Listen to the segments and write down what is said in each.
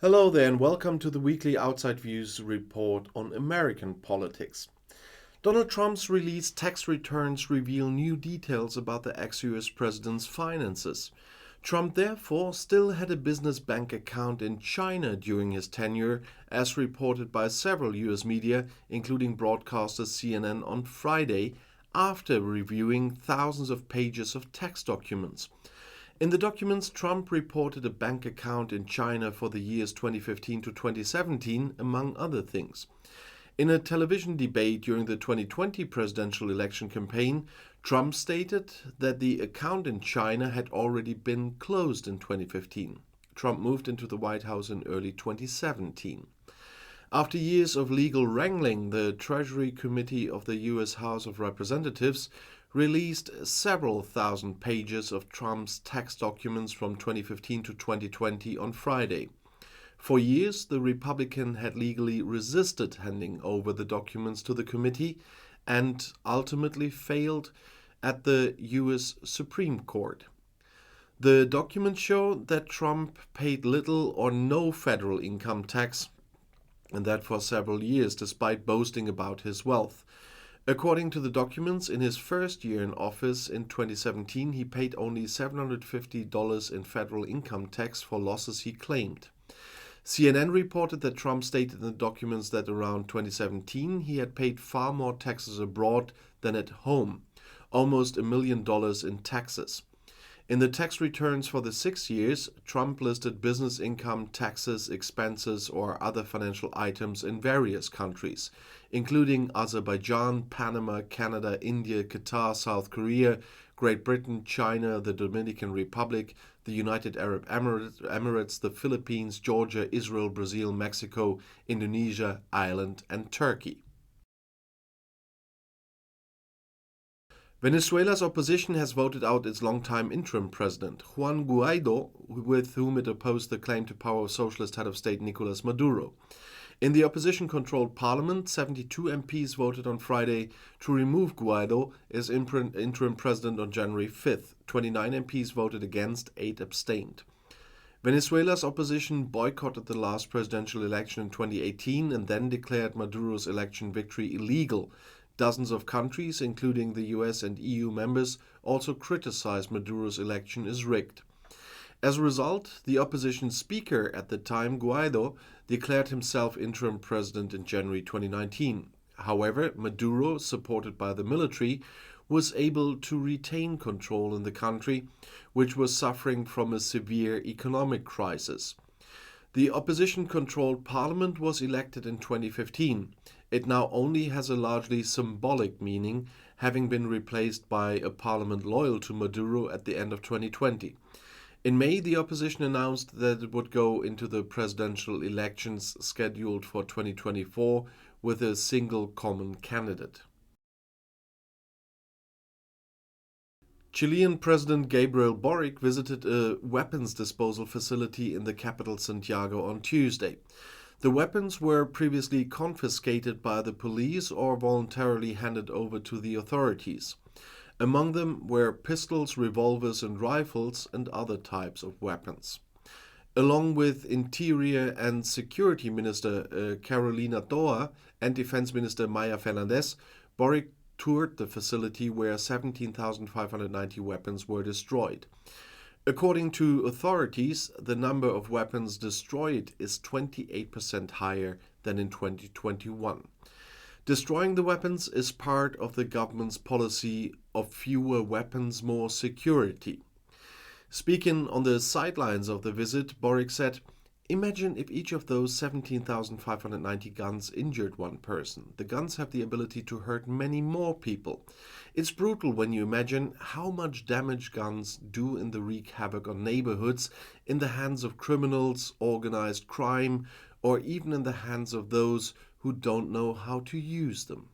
Hello there, and welcome to the weekly Outside Views report on American politics. Donald Trump's released tax returns reveal new details about the ex-US president's finances. Trump therefore still had a business bank account in China during his tenure, as reported by several US media, including broadcaster CNN on Friday, after reviewing thousands of pages of tax documents. In the documents, Trump reported a bank account in China for the years 2015 to 2017, among other things. In a television debate during the 2020 presidential election campaign, Trump stated that the account in China had already been closed in 2015. Trump moved into the White House in early 2017. After years of legal wrangling, the Treasury Committee of the U.S. House of Representatives released several thousand pages of Trump's tax documents from 2015 to 2020 on Friday. For years, the Republican had legally resisted handing over the documents to the committee and ultimately failed at the U.S. Supreme Court. The documents show that Trump paid little or no federal income tax, and that for several years, despite boasting about his wealth. According to the documents, in his first year in office in 2017, he paid only $750 in federal income tax for losses he claimed. CNN reported that Trump stated in the documents that around 2017 he had paid far more taxes abroad than at home, almost $1 million in taxes. In the tax returns for the 6 years, Trump listed business income, taxes, expenses, or other financial items in various countries, including Azerbaijan, Panama, Canada, India, Qatar, South Korea, Great Britain, China, the Dominican Republic, the United Arab Emirates, the Philippines, Georgia, Israel, Brazil, Mexico, Indonesia, Ireland, and Turkey. Venezuela's opposition has voted out its longtime interim president, Juan Guaido, with whom it opposed the claim to power of socialist head of state Nicolas Maduro. In the opposition-controlled parliament, 72 MPs voted on Friday to remove Guaido as interim president on January 5th. 29 MPs voted against, 8 abstained. Venezuela's opposition boycotted the last presidential election in 2018 and then declared Maduro's election victory illegal. Dozens of countries, including the US and EU members, also criticized Maduro's election as rigged. As a result, the opposition speaker at the time, Guaido, declared himself interim president in January 2019. However, Maduro, supported by the military, was able to retain control in the country, which was suffering from a severe economic crisis. The opposition-controlled parliament was elected in 2015. It now only has a largely symbolic meaning, having been replaced by a parliament loyal to Maduro at the end of 2020. In May, the opposition announced that it would go into the presidential elections scheduled for 2024 with a single common candidate. Chilean President Gabriel Boric visited a weapons disposal facility in the capital Santiago on Tuesday. The weapons were previously confiscated by the police or voluntarily handed over to the authorities. Among them were pistols, revolvers, and rifles, and other types of weapons. Along with Interior and Security Minister Carolina Toa and Defense Minister Maya Fernandez, Boric toured the facility where 17,590 weapons were destroyed. According to authorities, the number of weapons destroyed is 28% higher than in 2021. Destroying the weapons is part of the government's policy of fewer weapons, more security. Speaking on the sidelines of the visit, Boric said, "Imagine if each of those 17,590 guns injured one person. The guns have the ability to hurt many more people. It's brutal when you imagine how much damage guns do in the wreak havoc on neighborhoods, in the hands of criminals, organized crime, or even in the hands of those who don't know how to use them."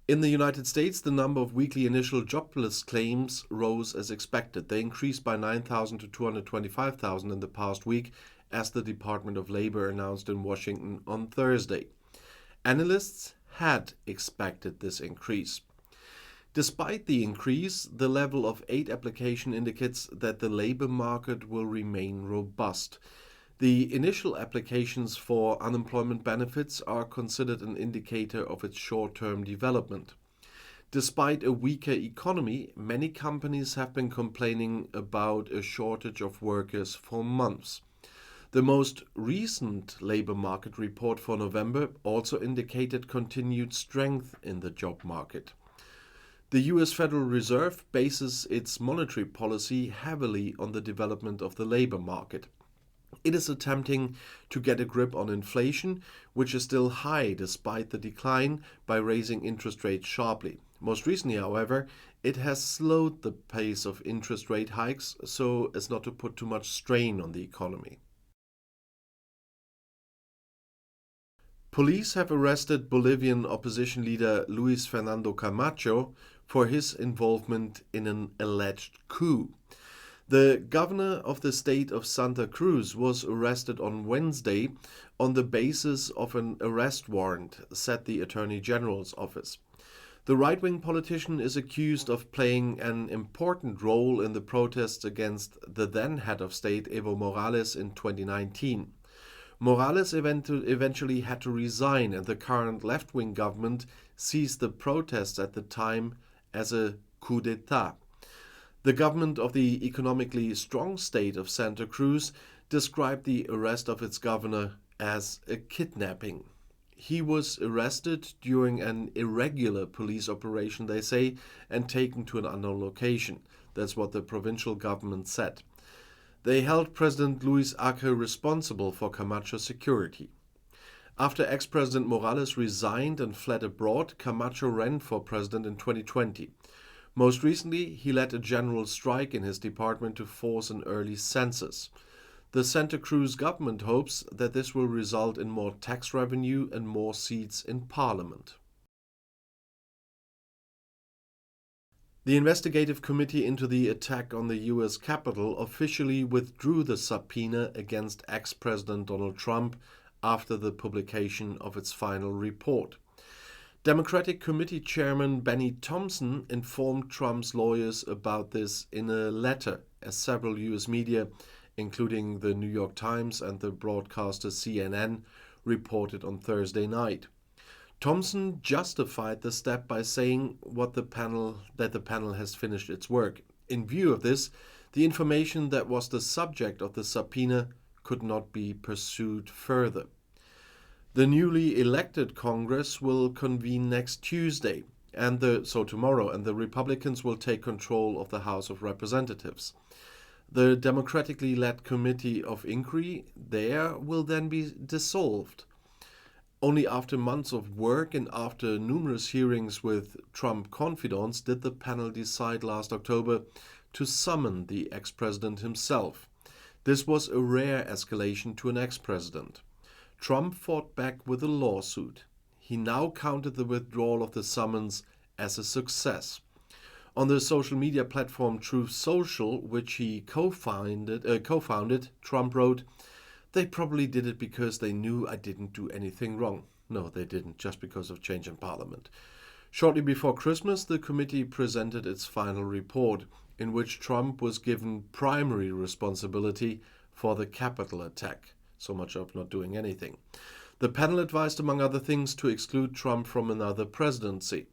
In the United States, the number of weekly initial jobless claims rose as expected. They increased by 9,000 to 225,000 in the past week, as the Department of Labor announced in Washington on Thursday. Analysts had expected this increase. Despite the increase, the level of aid application indicates that the labor market will remain robust. The initial applications for unemployment benefits are considered an indicator of its short-term development. Despite a weaker economy, many companies have been complaining about a shortage of workers for months. The most recent labor market report for November also indicated continued strength in the job market. The US Federal Reserve bases its monetary policy heavily on the development of the labor market. It is attempting to get a grip on inflation, which is still high despite the decline, by raising interest rates sharply. Most recently, however, it has slowed the pace of interest rate hikes so as not to put too much strain on the economy. Police have arrested Bolivian opposition leader Luis Fernando Camacho for his involvement in an alleged coup. The governor of the state of Santa Cruz was arrested on Wednesday on the basis of an arrest warrant, said the Attorney General's office. The right-wing politician is accused of playing an important role in the protests against the then head of state Evo Morales in 2019. Morales eventually had to resign, and the current left-wing government seized the protests at the time as a coup d'etat. The government of the economically strong state of Santa Cruz described the arrest of its governor as a kidnapping. He was arrested during an irregular police operation, they say, and taken to an unknown location. That's what the provincial government said. They held President Luis Arce responsible for Camacho's security. After ex-President Morales resigned and fled abroad, Camacho ran for president in 2020. Most recently, he led a general strike in his department to force an early census. The Santa Cruz government hopes that this will result in more tax revenue and more seats in parliament. The investigative committee into the attack on the US Capitol officially withdrew the subpoena against ex-President Donald Trump after the publication of its final report. Democratic Committee Chairman Benny Thompson informed Trump's lawyers about this in a letter, as several US media, including the New York Times and the broadcaster CNN, reported on Thursday night. Thompson justified the step by saying that the panel has finished its work. In view of this, the information that was the subject of the subpoena could not be pursued further. The newly elected Congress will convene next Tuesday, tomorrow, and the Republicans will take control of the House of Representatives. The democratically led Committee of Inquiry there will then be dissolved. Only after months of work and after numerous hearings with Trump confidants did the panel decide last October to summon the ex-president himself. This was a rare escalation to an ex-president. Trump fought back with a lawsuit. He now counted the withdrawal of the summons as a success. On the social media platform Truth Social, which he co-founded, Trump wrote, "They probably did it because they knew I didn't do anything wrong." No, they didn't, just because of change in parliament. Shortly before Christmas, the committee presented its final report, in which Trump was given primary responsibility for the Capitol attack. So much of not doing anything. The panel advised, among other things, to exclude Trump from another presidency.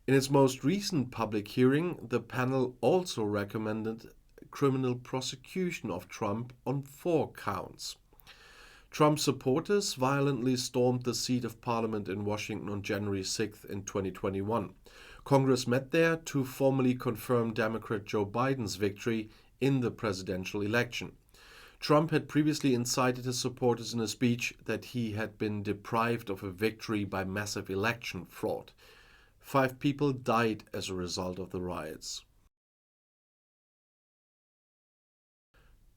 In its most recent public hearing, the panel also recommended criminal prosecution of Trump on 4 counts. Trump supporters violently stormed the seat of Parliament in Washington on January 6th in 2021. Congress met there to formally confirm Democrat Joe Biden's victory in the presidential election. Trump had previously incited his supporters in a speech that he had been deprived of a victory by massive election fraud. 5 people died as a result of the riots.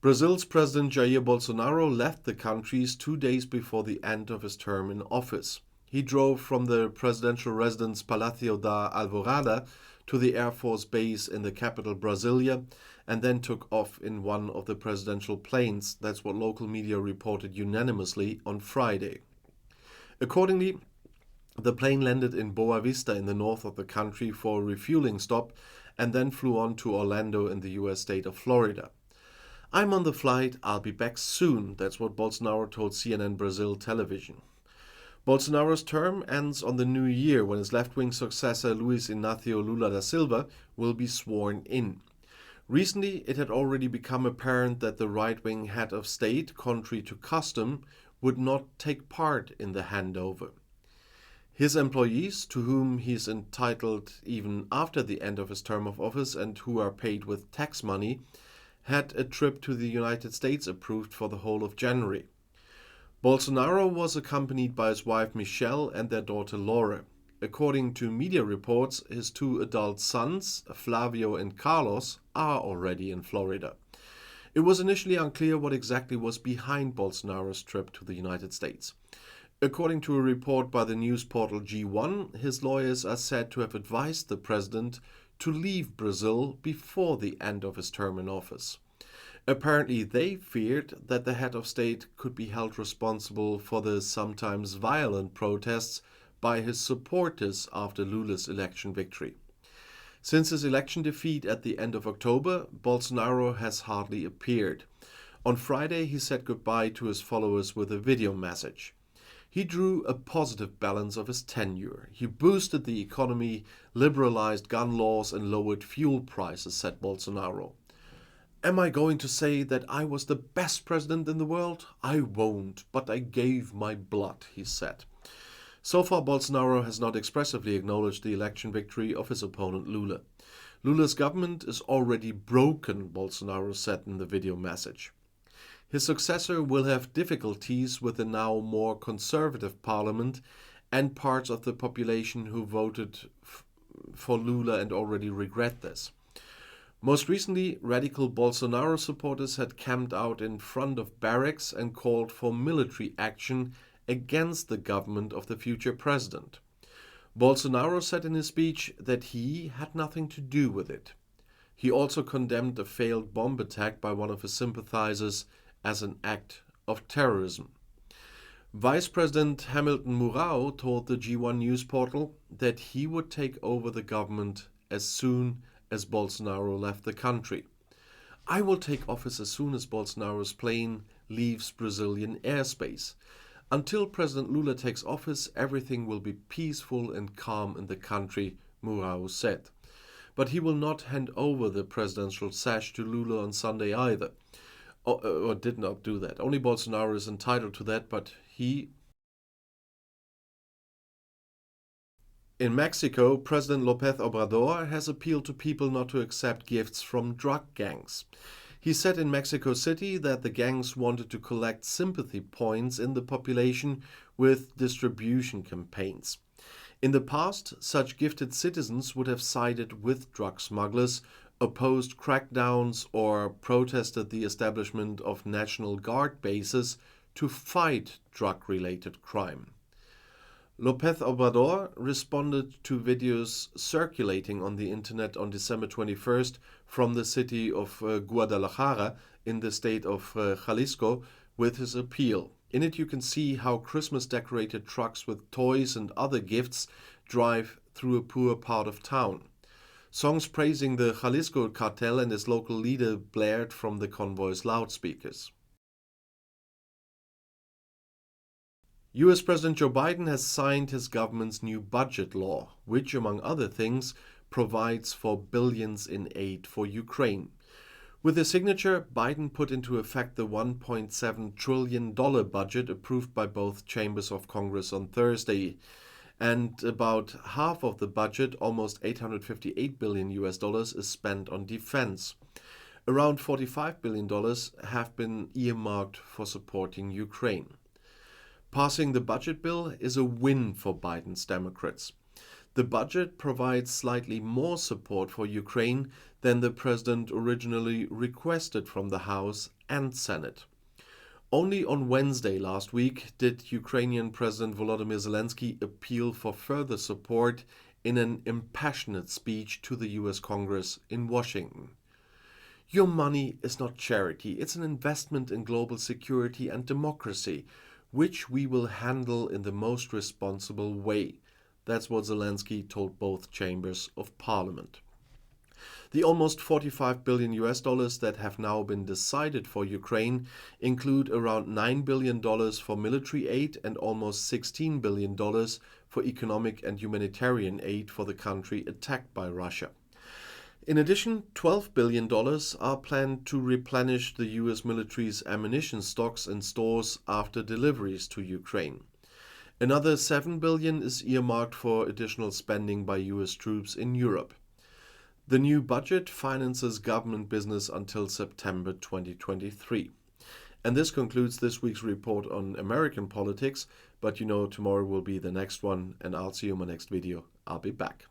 Brazil's President Jair Bolsonaro left the country 2 days before the end of his term in office. He drove from the presidential residence Palácio da Alvorada to the Air Force base in the capital Brasilia, and then took off in one of the presidential planes. That's what local media reported unanimously on Friday. Accordingly, The plane landed in Boa Vista in the north of the country for a refueling stop and then flew on to Orlando in the US state of Florida. "I'm on the flight, I'll be back soon," that's what Bolsonaro told CNN Brazil television. Bolsonaro's term ends on the new year when his left-wing successor Luiz Inácio Lula da Silva will be sworn in. Recently, it had already become apparent that the right-wing head of state, contrary to custom, would not take part in the handover. His employees, to whom he is entitled even after the end of his term of office and who are paid with tax money, had a trip to the United States approved for the whole of January. Bolsonaro was accompanied by his wife Michelle and their daughter Laura. According to media reports, his two adult sons, Flavio and Carlos, are already in Florida. It was initially unclear what exactly was behind Bolsonaro's trip to the United States. According to a report by the news portal G1, his lawyers are said to have advised the president to leave Brazil before the end of his term in office. Apparently, they feared that the head of state could be held responsible for the sometimes violent protests by his supporters after Lula's election victory. Since his election defeat at the end of October, Bolsonaro has hardly appeared. On Friday, he said goodbye to his followers with a video message. He drew a positive balance of his tenure. He boosted the economy, liberalized gun laws, and lowered fuel prices, said Bolsonaro. "Am I going to say that I was the best president in the world? I won't, but I gave my blood," he said. So far, Bolsonaro has not expressively acknowledged the election victory of his opponent Lula. Lula's government is already broken, Bolsonaro said in the video message. His successor will have difficulties with the now more conservative parliament and parts of the population who voted for Lula and already regret this. Most recently, radical Bolsonaro supporters had camped out in front of barracks and called for military action against the government of the future president. Bolsonaro said in his speech that he had nothing to do with it. He also condemned a failed bomb attack by one of his sympathizers as an act of terrorism. Vice President Hamilton Mourão told the G1 news portal that he would take over the government as soon as Bolsonaro left the country. "I will take office as soon as Bolsonaro's plane leaves Brazilian airspace. Until President Lula takes office, everything will be peaceful and calm in the country," Mourão said. But he will not hand over the presidential sash to Lula on Sunday either. Or did not do that. Only Bolsonaro is entitled to that, but he... In Mexico, President López Obrador has appealed to people not to accept gifts from drug gangs. He said in Mexico City that the gangs wanted to collect sympathy points in the population with distribution campaigns. In the past, such gifted citizens would have sided with drug smugglers, opposed crackdowns, or protested the establishment of National Guard bases to fight drug-related crime. López Obrador responded to videos circulating on the internet on December 21st from the city of Guadalajara in the state of Jalisco with his appeal. In it you can see how Christmas-decorated trucks with toys and other gifts drive through a poor part of town. Songs praising the Jalisco cartel and its local leader blared from the convoy's loudspeakers. US President Joe Biden has signed his government's new budget law, which, among other things, provides for billions in aid for Ukraine. With his signature, Biden put into effect the $1.7 trillion budget approved by both chambers of Congress on Thursday. And about half of the budget, almost $858 billion is spent on defense. Around $45 billion have been earmarked for supporting Ukraine. Passing the budget bill is a win for Biden's Democrats. The budget provides slightly more support for Ukraine than the president originally requested from the House and Senate. Only on Wednesday last week did Ukrainian President Volodymyr Zelensky appeal for further support in an impassioned speech to the US Congress in Washington. "Your money is not charity, it's an investment in global security and democracy, which we will handle in the most responsible way," That's what Zelensky told both chambers of parliament. The almost 45 billion US dollars that have now been decided for Ukraine include around $9 billion for military aid and almost $16 billion for economic and humanitarian aid for the country attacked by Russia. In addition, $12 billion are planned to replenish the US military's ammunition stocks and stores after deliveries to Ukraine. Another $7 billion is earmarked for additional spending by US troops in Europe. The new budget finances government business until September 2023. And this concludes this week's report on American politics, but tomorrow will be the next one, and I'll see you in my next video. I'll be back.